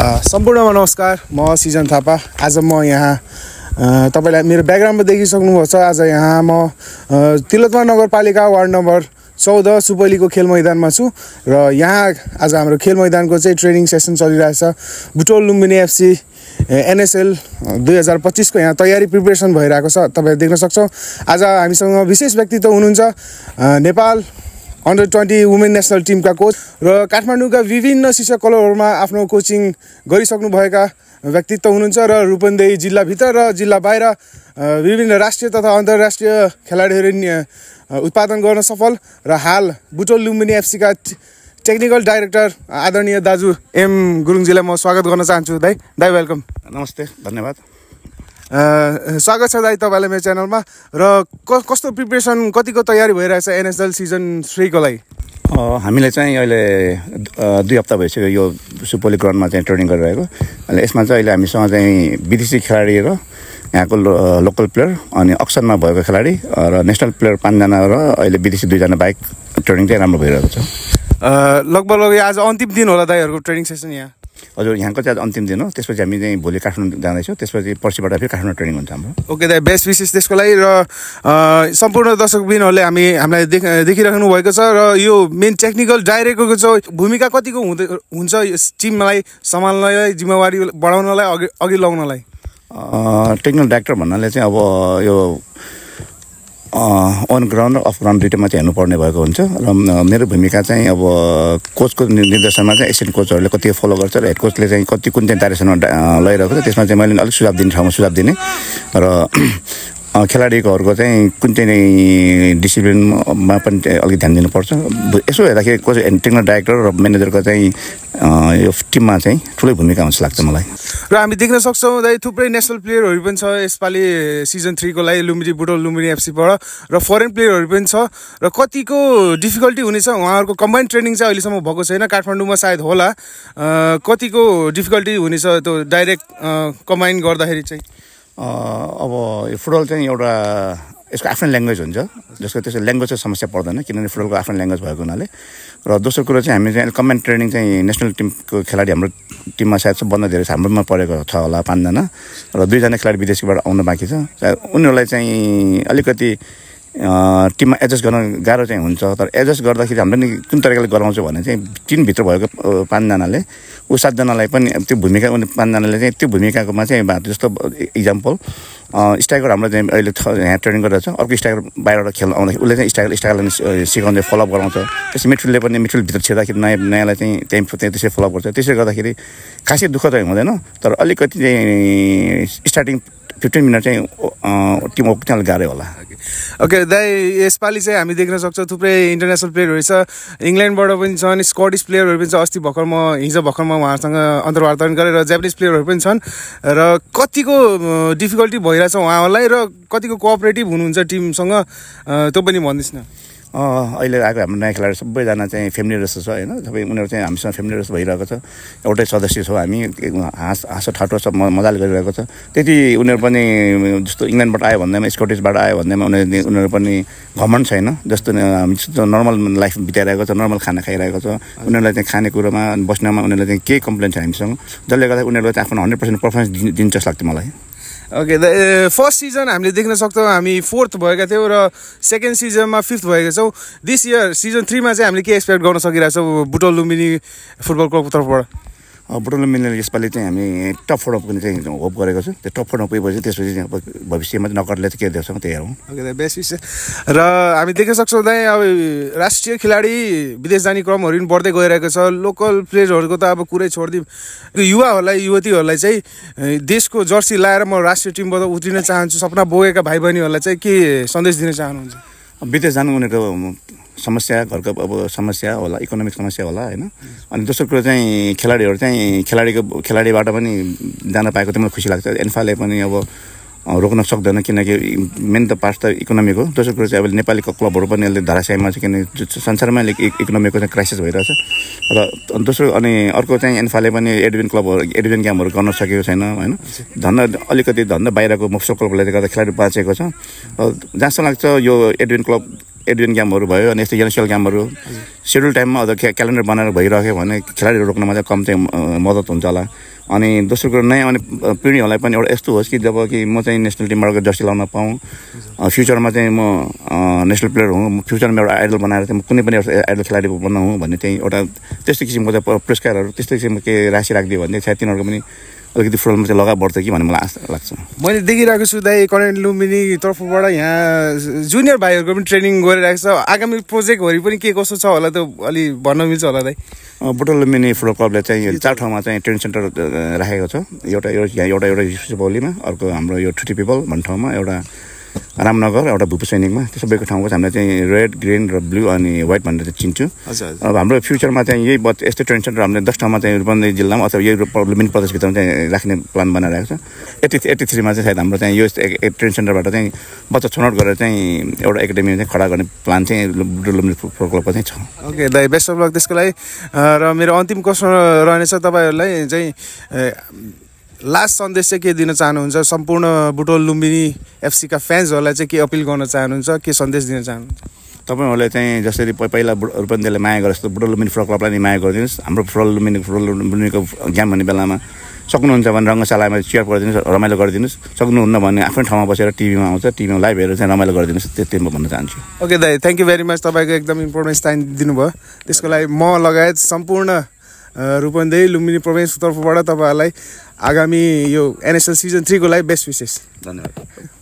सम्पूर्णमा नमस्कार। म सिजन थापा। आज म यहाँ तपाईलाई मेरो ब्याकग्राउन्डमा देखिसक्नुभएको छ। आज यहाँ म तिलोत्तमा नगरपालिका वार्ड नम्बर 14 सुपौलीको खेल मैदानमा छु र यहाँ आज हाम्रो खेल मैदानको चाहिँ ट्रेनिङ सेसन चलिरहेछ। बुटोल लुम्बिनी एफसी एनएसएल 2025 को यहाँ तयारी प्रिपरेसन भइरहेको छ। तपाईहरु देख्न सक्छौं। आज हामीसँग विशेष व्यक्तित्व हुनुहुन्छ नेपाल अन्डर-20 वुमेन नेशनल टिमका कोच र काठमाडौँका विभिन्न शिक्षा क्लबहरुमा आफ्नो कोचिङ गरिसक्नु भएका व्यक्तित्व हुनुहुन्छ र रूपन्देही जिल्ला भित्र र जिल्ला बाहिर विभिन्न राष्ट्रिय तथा अन्तर्राष्ट्रिय खेलाडीहरु उत्पादन गर्न सफल र हाल बुटोल लुम्बिनी एफसी का टेक्निकल डाइरेक्टर आदरणीय दाजु एम गुरुङजीलाई म स्वागत गर्न चाहन्छु। दाइ वेलकम। नमस्ते, धन्यवाद। स्वागत छ दाइ तपाईलाई मेरो च्यानलमा। र कस्तो प्रिपरेसन कतिको तयारी भइरहेछ एनएसएल सिजन 3 को लागि? हामीले चाहिँ अहिले 2 हप्ता भइसक्यो यो सुपौली ग्राउन्डमा चाहिँ ट्रेनिङ गरिरहेको। अनि यसमा चाहिँ अहिले हामीसँग चाहिँ विदेशी खेलाडी र यहाँको लोकल प्लेयर अनि अक्सनमा भएको खेलाडी र नेसनल प्लेयर 5 जना र अहिले विदेशी 2 जना बाइक ट्रेनिङ चाहिँ राम्रो भइरहेको छ। लगभग आज अन्तिम दिन होला दाइहरुको ट्रेनिङ सेसन यहाँ? हजुर, यहाँको चाहिँ अन्तिम दिन हो। त्यसपछि हामी चाहिँ भोलि काठमाडौँ जाँदैछौँ। त्यसपछि पर्सिबाट फेरि काठमाडौँ ट्रेनिङ हुन्छ हाम्रो। ओके दाइ, बेस्ट विशेष त्यसको लागि। र सम्पूर्ण दर्शकबिनहरुले हामीलाई देखिराख्नु भएको छ र यो मेन टेक्निकल डाइरेक्टरको चाहिँ भूमिका कतिको हुन्छ यस टिमलाई सम्हाल्नलाई, जिम्मेवारी बढाउनलाई, अघि लगाउनलाई? टेक्निकल डाइरेक्टर भन्नाले चाहिँ अब यो अन ग्राउन्ड र अफ ग्राउन्ड दुईटामा चाहिँ हेर्नुपर्ने भएको हुन्छ। र मेरो भूमिका चाहिँ अब कोचको निर्देशनमा चाहिँ एसिस्टेन्ट कोचहरूले कति फलो गर्छ र हेड कोचले चाहिँ कति कुन चाहिँ डाइरेक्सनमा लगिरहेको छ त्यसमा चाहिँ मैले अलिक सुझाव दिने ठाउँमा सुझाव दिने र खेलाडीहरूको चाहिँ कुन चाहिँ डिसिप्लिनमा पनि अलिक ध्यान दिनुपर्छ। यसो हेर्दाखेरि कोच टेक्निकल डाइरेक्टर र म्यानेजरको चाहिँ यो टिममा चाहिँ ठुलै भूमिका हुन्छ लाग्छ मलाई। र हामी देख्न सक्छौँ दाइ थुप्रै नेसनल प्लेयरहरू पनि छ यसपालि सिजन 3 को लागि बुटोल लुम्बिनी एफसीबाट र फरेन प्लेयरहरू पनि छ र कतिको डिफिकल्टी हुनेछ उहाँहरूको कम्बाइन्ड ट्रेनिङ चाहिँ अहिलेसम्म भएको छैन। काठमाडौँमा सायद होला। कतिको डिफिकल्टी हुनेछ त्यो डाइरेक्ट कम्बाइन गर्दाखेरि चाहिँ? अब यो फुटबल चाहिँ एउटा यसको आफ्नै ल्याङ्ग्वेज हुन्छ जसको त्यसको ल्याङ्ग्वेज चाहिँ समस्या पर्दैन किनभने फुटबलको आफ्नै ल्याङ्ग्वेज भएको हुनाले। र दोस्रो कुरो चाहिँ हामी चाहिँ कम्बाइन्ड ट्रेनिङ चाहिँ नेसनल टिमको खेलाडी हाम्रो टिममा सायद सबभन्दा धेरै हाम्रोमा परेको छ होला 5 जना र 2 जना खेलाडी विदेशीबाट आउन बाँकी छ। उनीहरूलाई चाहिँ अलिकति टिममा एडजस्ट गर्न गाह्रो चाहिँ हुन्छ। तर एडजस्ट गर्दाखेरि हामीले नि कुन तरिकाले गराउँछ भने चाहिँ टिमभित्र भएको 5 जनाले 7 जनालाई पनि त्यो भूमिका 5 जनाले चाहिँ त्यो भूमिकाकोमा चाहिँ जस्तो इक्जाम्पल स्ट्राइकर हाम्रो चाहिँ अहिले यहाँ ट्रेनिङ गरिरहेको छ। अर्को स्ट्राइकर बाहिरबाट खेल्न आउँदाखेरि उसले चाहिँ स्ट्राइकरलाई सिकाउँदै फलोअप गराउँछ। त्यसै मिडफिल्डले पनि मिडफिल्डभित्र छिर्दाखेरि नयाँलाई चाहिँ त्यसै फलोअप गर्छ। त्यसै गर्दाखेरि खासै दुःख चाहिँ हुँदैन। तर अलिकति चाहिँ स्टार्टिङ 15 मिनट चाहिँ टिम वर्क चाहिँ गाह्रो होला। ओके दाइ, यसपालि चाहिँ हामी देख्न सक्छौँ थुप्रै इन्टरनेसनल प्लेयरहरू छ। इङ्ल्यान्डबाट पनि छन्, स्कटिस प्लेयरहरू पनि छ। हिजो भर्खर म उहाँहरूसँग अन्तर्वार्ता पनि गरेँ र जापानिज प्लेयरहरू पनि छन्। र कतिको डिफिकल्टी भइरहेछ उहाँहरूलाई र कतिको कोअपरेटिभ हुनुहुन्छ टिमसँग त्यो पनि भन्दिस् न। अहिले आएको हाम्रो नयाँ खेलाडी सबैजना चाहिँ फ्यामिली जस्तो छ होइन। सबै उनीहरू चाहिँ हामीसँग फ्यामिली जस्तो भइरहेको छ। एउटै सदस्य छौँ हामी। हाँसो ठाटो सब मजाले गरिरहेको छ। त्यति उनीहरू पनि जस्तो इङ्ल्यान्डबाट आयो भन्दैमा स्कटिसबाट आयो भन्दैमा उनीहरू पनि घमण्ड छैन। जस्तो हामी नर्मल लाइफ बिताइरहेको छ, नर्मल खाना खाइरहेको छ। उनीहरूलाई चाहिँ खानेकुरोमा बस्नमा उनीहरूलाई चाहिँ केही कम्प्लेन छैन हामीसँग। जसले गर्दा उनीहरूले चाहिँ आफ्नो 100% पर्फर्मेन्स दिन्छ जस्तो लाग्छ मलाई। ओके, फर्स्ट सिजन हामीले देख्न सक्छौँ हामी 4th भएका थियौँ र सेकेन्ड सिजनमा 5th भएका छौँ। दिस इयर सिजन 3 मा चाहिँ हामीले के एक्सपेक्ट गर्न सकिरहेछौँ बुटोल लुम्बिनी फुटबल क्लबको तर्फबाट? बुटोल लुम्बिनीले यसपालि चाहिँ हामी टप 4 पुग्ने चाहिँ होप गरेको छ। त्यो टप 4 पुगेपछि त्यसपछि चाहिँ भविष्यमा नकरले चाहिँ के देख्छौँ त्यही हेरौँ। ओके दाइ, बेस्ट विशेष। र हामी देख्न सक्छौँ दाइ अब राष्ट्रिय खेलाडी विदेश जाने क्रमहरू पनि बढ्दै गइरहेको छ। लोकल प्लेयरहरूको त अब कुरै छोडिदिउँ, युवाहरूलाई युवतीहरूलाई चाहिँ देशको जर्सी लाएर म राष्ट्रिय टिमबाट उत्रिन चाहन्छु सपना बोकेका भाइ बहिनीहरूलाई चाहिँ के सन्देश दिन चाहनुहुन्छ? विदेश जानु उनीहरूको समस्या, घरको अब समस्या होला, इकोनोमिक समस्या होला होइन। अनि दोस्रो कुरो चाहिँ खेलाडीहरू चाहिँ खेलाडीबाट पनि जान पाएको त मलाई खुसी लाग्छ। एन्फाले पनि अब रोक्न सक्दैन किनकि मेन त पार्ट त इकोनोमिक हो। दोस्रो कुरो चाहिँ अब नेपाली क्लबहरू पनि अहिले धराशायीमा छ किनकि संसारमा इकोनोमिकको चाहिँ क्राइसिस भइरहेछ। र दोस्रो अनि अर्को चाहिँ एन्फाले पनि एडमिन गेमहरू गर्न सकेको छैन होइन। अलिकति धन्दा बाहिरको मुफ्त क्लबले गर्दा खेलाडी बाँचेको छ। जहाँसम्म लाग्छ यो एडमिन गेमहरू भयो अनि यस्तो एनएसएल गेमहरू सेड्युल टाइममा क्यालेन्डर बनाएर भइरह्यो भने खेलाडीहरू रोक्नमा चाहिँ कम चाहिँ मद्दत हुन्छ होला। अनि दोस्रो कुरो नयाँ आउने पिँढीहरूलाई पनि एउटा यस्तो होस् कि जब कि म चाहिँ नेसनल टिमबाट गएर जर्सी लाउन पाऊँ, फ्युचरमा चाहिँ म नेसनल प्लेयर हुँ, फ्युचरमा एउटा आइडल बनाएर चाहिँ कुनै पनि एउटा आइडल खेलाडी बनाऊँ भन्ने चाहिँ एउटा त्यस्तो किसिमको चाहिँ पुरस्कारहरू त्यस्तो किसिमको के राशि राखिदियो भने सायद तिनीहरूको पनि अलिकति फुटबलमा चाहिँ लगाव बढ्छ कि भन्ने मलाई आशा लाग्छ। मैले देखिरहेको छु दाइ करेन्ट लुम्बिनी तर्फबाट यहाँ जुनियर भाइहरूको पनि ट्रेनिङ गरिरहेको छ। आगामी प्रोजेक्टहरू पनि के कसो छ होला त अलि भन्न मिल्छ होला दाइ? बुटोल लुम्बिनी फुटबल क्लबले चाहिँ 4 ठाउँमा चाहिँ ट्रेनिङ सेन्टर राखेको छ। एउटा युसुफौलीमा, अर्को हाम्रो यो ठुटी पिपल भन्ने ठाउँमा, एउटा रामनगर, एउटा भूपू सैनिकमा। त्यो सबैको ठाउँको हामीले चाहिँ रेड, ग्रिन र ब्लू अनि व्हाइट भनेर चाहिँ चिन्छु। अब हाम्रो फ्युचरमा चाहिँ यही यस्तै ट्रेनिङ सेन्टर हामीले 10 ठाउँमा चाहिँ रूपन्देही जिल्लामा अथवा यही लुम्बिनी प्रदेशभित्रमा चाहिँ राख्ने प्लान बनाइरहेको छ। 83 मा चाहिँ सायद हाम्रो चाहिँ यो ट्रेनिङ सेन्टरबाट चाहिँ बच्चा छनौट गरेर चाहिँ एउटा एकाडेमी चाहिँ खडा गर्ने प्लान चाहिँ लुम्बिनी फुटबल क्लबको चाहिँ छ। ओके दाइ, बेस्ट अफ लक त्यसको लागि। र मेरो अन्तिम क्वेसन रहनेछ तपाईँहरूलाई चाहिँ लास्ट सन्देश चाहिँ के दिन चाहनुहुन्छ? सम्पूर्ण बुटोल लुम्बिनी एफसीका फ्यान्सहरूलाई चाहिँ के अपिल गर्न चाहनुहुन्छ, के सन्देश दिन चाहनुहुन्छ? तपाईँहरूले चाहिँ जसरी पहिला रूपन्देहीले माया गरे जस्तो बुटोल लुम्बिनी फुटबल क्लबलाई नि माया गरिदिनुहोस्। हाम्रो फुटबल लुम्बिनीको गेम भन्ने बेलामा सक्नुहुन्छ भने रङ्गशालामा चियर गरिदिनुहोस्, रमाइलो गरिदिनुहोस्। सक्नुहुन्न भने आफ्नै ठाउँमा बसेर टिभीमा आउँछ, टिभीमा लाइभ हेरेर चाहिँ रमाइलो गरिदिनुहोस्। त्यति म भन्न चाहन्छु। ओके दाइ, थ्याङ्क यू भेरी मच। तपाईँको एकदम इम्पोर्टेन्स टाइम दिनुभयो, त्यसको लागि म लगायत सम्पूर्ण रूपन्देही लुम्बिनी प्रोभिन्सको तर्फबाट तपाईँहरूलाई आगामी यो एनएसएल सिजन 3 को लागि बेस्ट विशेष। धन्यवाद।